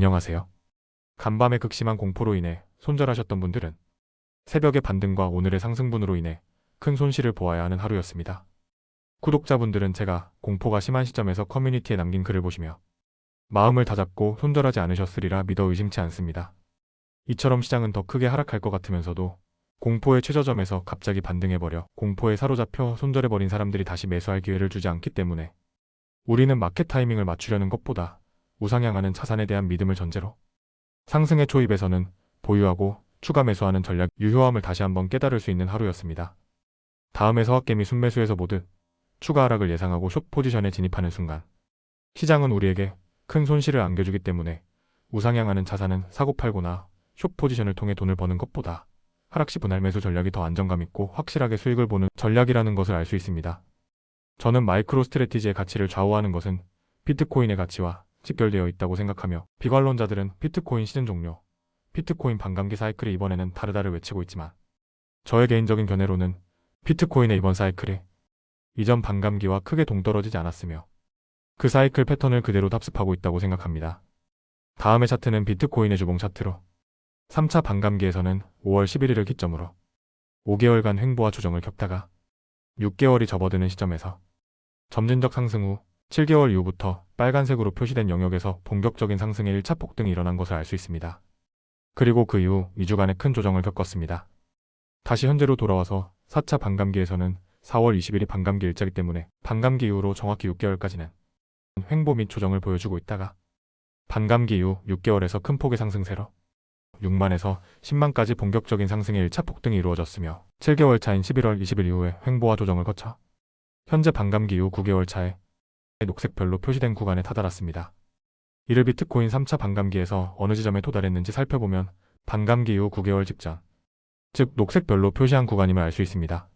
안녕하세요. 간밤의 극심한 공포로 인해 손절하셨던 분들은 새벽의 반등과 오늘의 상승분으로 인해 큰 손실을 보아야 하는 하루였습니다. 구독자분들은 제가 공포가 심한 시점에서 커뮤니티에 남긴 글을 보시며 마음을 다잡고 손절하지 않으셨으리라 믿어 의심치 않습니다. 이처럼 시장은 더 크게 하락할 것 같으면서도 공포의 최저점에서 갑자기 반등해버려 공포에 사로잡혀 손절해버린 사람들이 다시 매수할 기회를 주지 않기 때문에 우리는 마켓 타이밍을 맞추려는 것보다 우상향하는 차산에 대한 믿음을 전제로 상승의 초입에서는 보유하고 추가 매수하는 전략 유효함을 다시 한번 깨달을 수 있는 하루였습니다. 다음에 서학개미 순매수에서 보듯 추가 하락을 예상하고 숏 포지션에 진입하는 순간 시장은 우리에게 큰 손실을 안겨주기 때문에 우상향하는 자산은 사고팔고나 숏 포지션을 통해 돈을 버는 것보다 하락시 분할 매수 전략이 더 안정감 있고 확실하게 수익을 보는 전략이라는 것을 알 수 있습니다. 저는 마이크로 스트래티지의 가치를 좌우하는 것은 비트코인의 가치와 직결되어 있다고 생각하며 비관론자들은 비트코인 시즌 종료, 비트코인 반감기 사이클이 이번에는 다르다를 외치고 있지만 저의 개인적인 견해로는 비트코인의 이번 사이클이 이전 반감기와 크게 동떨어지지 않았으며 그 사이클 패턴을 그대로 답습하고 있다고 생각합니다. 다음의 차트는 비트코인의 주봉 차트로 3차 반감기에서는 5월 11일을 기점으로 5개월간 횡보와 조정을 겪다가 6개월이 접어드는 시점에서 점진적 상승 후 7개월 이후부터 빨간색으로 표시된 영역에서 본격적인 상승의 1차 폭등이 일어난 것을 알 수 있습니다. 그리고 그 이후 2주간의 큰 조정을 겪었습니다. 다시 현재로 돌아와서 4차 반감기에서는 4월 20일이 반감기 일자기 때문에 반감기 이후로 정확히 6개월까지는 횡보 및 조정을 보여주고 있다가 반감기 이후 6개월에서 큰 폭의 상승세로 6만에서 10만까지 본격적인 상승의 1차 폭등이 이루어졌으며 7개월 차인 11월 20일 이후에 횡보와 조정을 거쳐 현재 반감기 이후 9개월 차에 녹색별로 표시된 구간에 다다랐습니다. 이를 비트코인 3차 반감기에서 어느 지점에 도달했는지 살펴보면 반감기 이후 9개월 직전, 즉 녹색별로 표시한 구간임을 알 수 있습니다.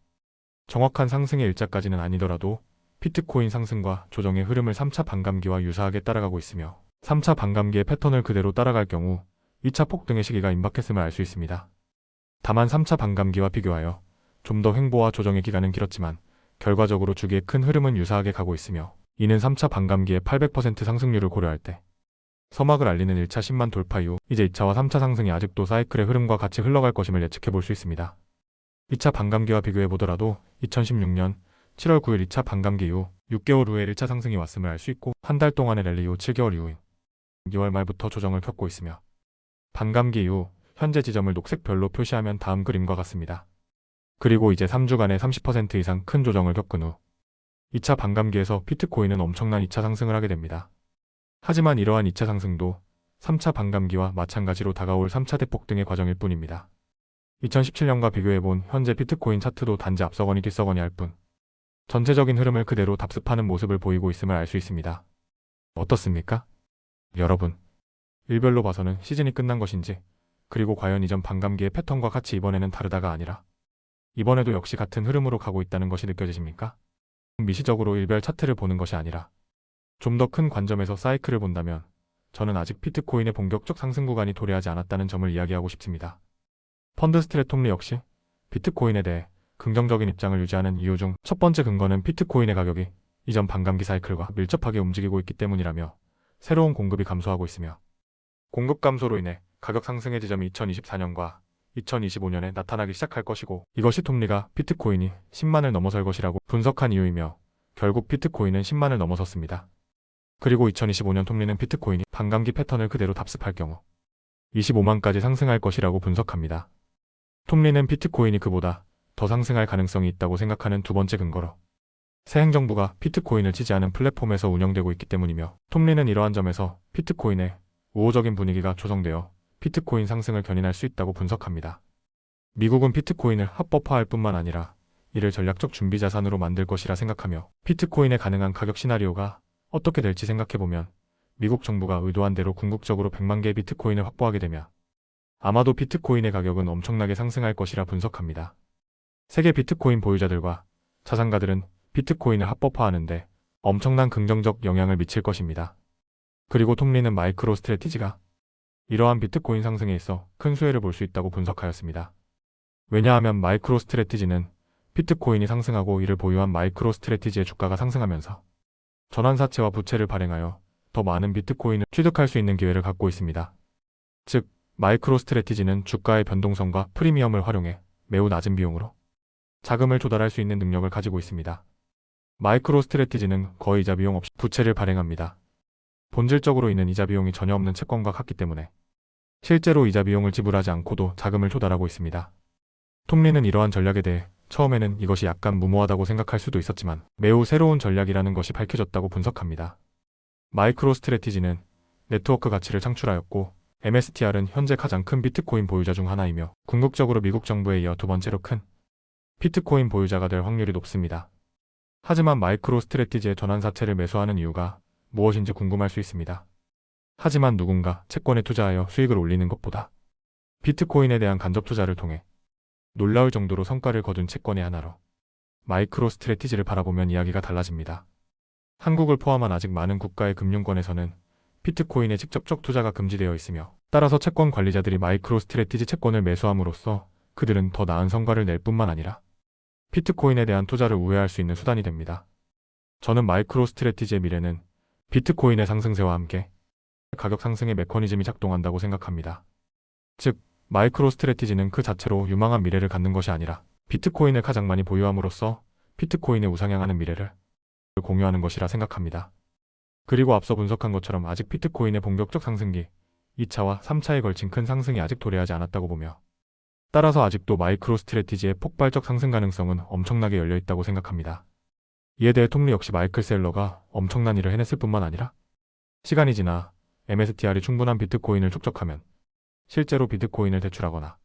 정확한 상승의 일자까지는 아니더라도 비트코인 상승과 조정의 흐름을 3차 반감기와 유사하게 따라가고 있으며 3차 반감기의 패턴을 그대로 따라갈 경우 2차 폭등의 시기가 임박했음을 알 수 있습니다. 다만 3차 반감기와 비교하여 좀 더 횡보와 조정의 기간은 길었지만 결과적으로 주기의 큰 흐름은 유사하게 가고 있으며 이는 3차 반감기의 800% 상승률을 고려할 때 서막을 알리는 1차 10만 돌파 이후 이제 2차와 3차 상승이 아직도 사이클의 흐름과 같이 흘러갈 것임을 예측해 볼 수 있습니다. 2차 반감기와 비교해 보더라도 2016년 7월 9일 2차 반감기 이후 6개월 후에 1차 상승이 왔음을 알 수 있고 한 달 동안의 랠리 이후 7개월 이후인 2월 말부터 조정을 겪고 있으며 반감기 이후 현재 지점을 녹색별로 표시하면 다음 그림과 같습니다. 그리고 이제 3주간의 30% 이상 큰 조정을 겪은 후 2차 반감기에서 비트코인은 엄청난 2차 상승을 하게 됩니다. 하지만 이러한 2차 상승도 3차 반감기와 마찬가지로 다가올 3차 대폭등의 과정일 뿐입니다. 2017년과 비교해본 현재 비트코인 차트도 단지 앞서거니 뒤서거니 할 뿐 전체적인 흐름을 그대로 답습하는 모습을 보이고 있음을 알 수 있습니다. 어떻습니까? 여러분, 일별로 봐서는 시즌이 끝난 것인지 그리고 과연 이전 반감기의 패턴과 같이 이번에는 다르다가 아니라 이번에도 역시 같은 흐름으로 가고 있다는 것이 느껴지십니까? 미시적으로 일별 차트를 보는 것이 아니라 좀 더 큰 관점에서 사이클을 본다면 저는 아직 비트코인의 본격적 상승 구간이 도래하지 않았다는 점을 이야기하고 싶습니다. 펀드 스트랩 역시 비트코인에 대해 긍정적인 입장을 유지하는 이유 중 첫 번째 근거는 비트코인의 가격이 이전 반감기 사이클과 밀접하게 움직이고 있기 때문이라며 새로운 공급이 감소하고 있으며 공급 감소로 인해 가격 상승의 지점이 2024년과 2025년에 나타나기 시작할 것이고 이것이 톱니가 비트코인이 10만을 넘어설 것이라고 분석한 이유이며 결국 비트코인은 10만을 넘어섰습니다. 그리고 2025년 톱니는 비트코인이 반감기 패턴을 그대로 답습할 경우 25만까지 상승할 것이라고 분석합니다. 톱니는 비트코인이 그보다 더 상승할 가능성이 있다고 생각하는 두 번째 근거로 새 행정부가 비트코인을 지지하는 플랫폼에서 운영되고 있기 때문이며 톱니는 이러한 점에서 비트코인의 우호적인 분위기가 조성되어 비트코인 상승을 견인할 수 있다고 분석합니다. 미국은 비트코인을 합법화할 뿐만 아니라 이를 전략적 준비 자산으로 만들 것이라 생각하며 비트코인의 가능한 가격 시나리오가 어떻게 될지 생각해보면 미국 정부가 의도한 대로 궁극적으로 100만 개의 비트코인을 확보하게 되면 아마도 비트코인의 가격은 엄청나게 상승할 것이라 분석합니다. 세계 비트코인 보유자들과 자산가들은 비트코인을 합법화하는데 엄청난 긍정적 영향을 미칠 것입니다. 그리고 톱니는 마이크로 스트래티지가 이러한 비트코인 상승에 있어 큰 수혜를 볼 수 있다고 분석하였습니다. 왜냐하면 마이크로 스트래티지는 비트코인이 상승하고 이를 보유한 마이크로 스트래티지의 주가가 상승하면서 전환사채와 부채를 발행하여 더 많은 비트코인을 취득할 수 있는 기회를 갖고 있습니다. 즉, 마이크로 스트래티지는 주가의 변동성과 프리미엄을 활용해 매우 낮은 비용으로 자금을 조달할 수 있는 능력을 가지고 있습니다. 마이크로 스트래티지는 거의 이자 비용 없이 부채를 발행합니다. 본질적으로 이는 이자 비용이 전혀 없는 채권과 같기 때문에 실제로 이자 비용을 지불하지 않고도 자금을 조달하고 있습니다. 톰리는 이러한 전략에 대해 처음에는 이것이 약간 무모하다고 생각할 수도 있었지만 매우 새로운 전략이라는 것이 밝혀졌다고 분석합니다. 마이크로 스트래티지는 네트워크 가치를 창출하였고 MSTR은 현재 가장 큰 비트코인 보유자 중 하나이며 궁극적으로 미국 정부에 이어 두 번째로 큰 비트코인 보유자가 될 확률이 높습니다. 하지만 마이크로 스트래티지의 전환사채를 매수하는 이유가 무엇인지 궁금할 수 있습니다. 하지만 누군가 채권에 투자하여 수익을 올리는 것보다 비트코인에 대한 간접 투자를 통해 놀라울 정도로 성과를 거둔 채권의 하나로 마이크로 스트래티지를 바라보면 이야기가 달라집니다. 한국을 포함한 아직 많은 국가의 금융권에서는 비트코인의 직접적 투자가 금지되어 있으며 따라서 채권 관리자들이 마이크로 스트래티지 채권을 매수함으로써 그들은 더 나은 성과를 낼 뿐만 아니라 비트코인에 대한 투자를 우회할 수 있는 수단이 됩니다. 저는 마이크로 스트래티지의 미래는 비트코인의 상승세와 함께 가격 상승의 메커니즘이 작동한다고 생각합니다. 즉, 마이크로 스트래티지는 그 자체로 유망한 미래를 갖는 것이 아니라 비트코인을 가장 많이 보유함으로써 비트코인의 우상향하는 미래를 공유하는 것이라 생각합니다. 그리고 앞서 분석한 것처럼 아직 비트코인의 본격적 상승기 2차와 3차에 걸친 큰 상승이 아직 도래하지 않았다고 보며 따라서 아직도 마이크로 스트래티지의 폭발적 상승 가능성은 엄청나게 열려있다고 생각합니다. 이에 대해 톰리 역시 마이클 셀러가 엄청난 일을 해냈을 뿐만 아니라 시간이 지나 MSTR이 충분한 비트코인을 축적하면 실제로 비트코인을 대출하거나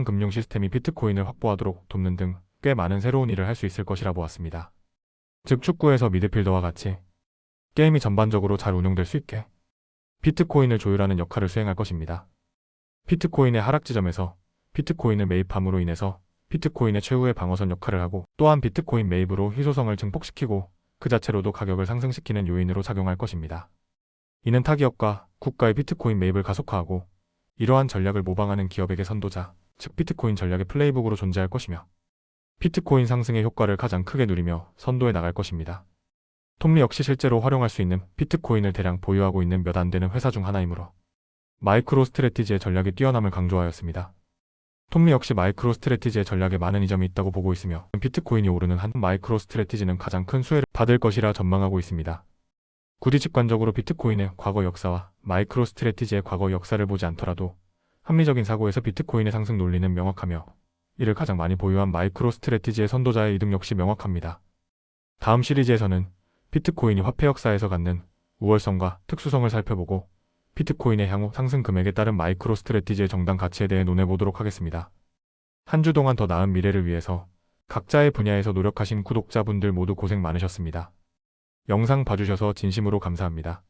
금융 시스템이 비트코인을 확보하도록 돕는 등 꽤 많은 새로운 일을 할 수 있을 것이라 보았습니다. 즉 축구에서 미드필더와 같이 게임이 전반적으로 잘 운영될 수 있게 비트코인을 조율하는 역할을 수행할 것입니다. 비트코인의 하락 지점에서 비트코인을 매입함으로 인해서 비트코인의 최후의 방어선 역할을 하고 또한 비트코인 매입으로 희소성을 증폭시키고 그 자체로도 가격을 상승시키는 요인으로 작용할 것입니다. 이는 타기업과 국가의 비트코인 매입을 가속화하고 이러한 전략을 모방하는 기업에게 선도자, 즉 비트코인 전략의 플레이북으로 존재할 것이며 비트코인 상승의 효과를 가장 크게 누리며 선도해 나갈 것입니다. 톰리 역시 실제로 활용할 수 있는 비트코인을 대량 보유하고 있는 몇 안 되는 회사 중 하나이므로 마이크로 스트래티지의 전략의 뛰어남을 강조하였습니다. 톰리 역시 마이크로 스트래티지의 전략에 많은 이점이 있다고 보고 있으며 비트코인이 오르는 한 마이크로 스트래티지는 가장 큰 수혜를 받을 것이라 전망하고 있습니다. 굳이 직관적으로 비트코인의 과거 역사와 마이크로 스트래티지의 과거 역사를 보지 않더라도 합리적인 사고에서 비트코인의 상승 논리는 명확하며 이를 가장 많이 보유한 마이크로 스트래티지의 선도자의 이득 역시 명확합니다. 다음 시리즈에서는 비트코인이 화폐 역사에서 갖는 우월성과 특수성을 살펴보고 비트코인의 향후 상승 금액에 따른 마이크로 스트래티지의 정당 가치에 대해 논해보도록 하겠습니다. 한 주 동안 더 나은 미래를 위해서 각자의 분야에서 노력하신 구독자분들 모두 고생 많으셨습니다. 영상 봐주셔서 진심으로 감사합니다.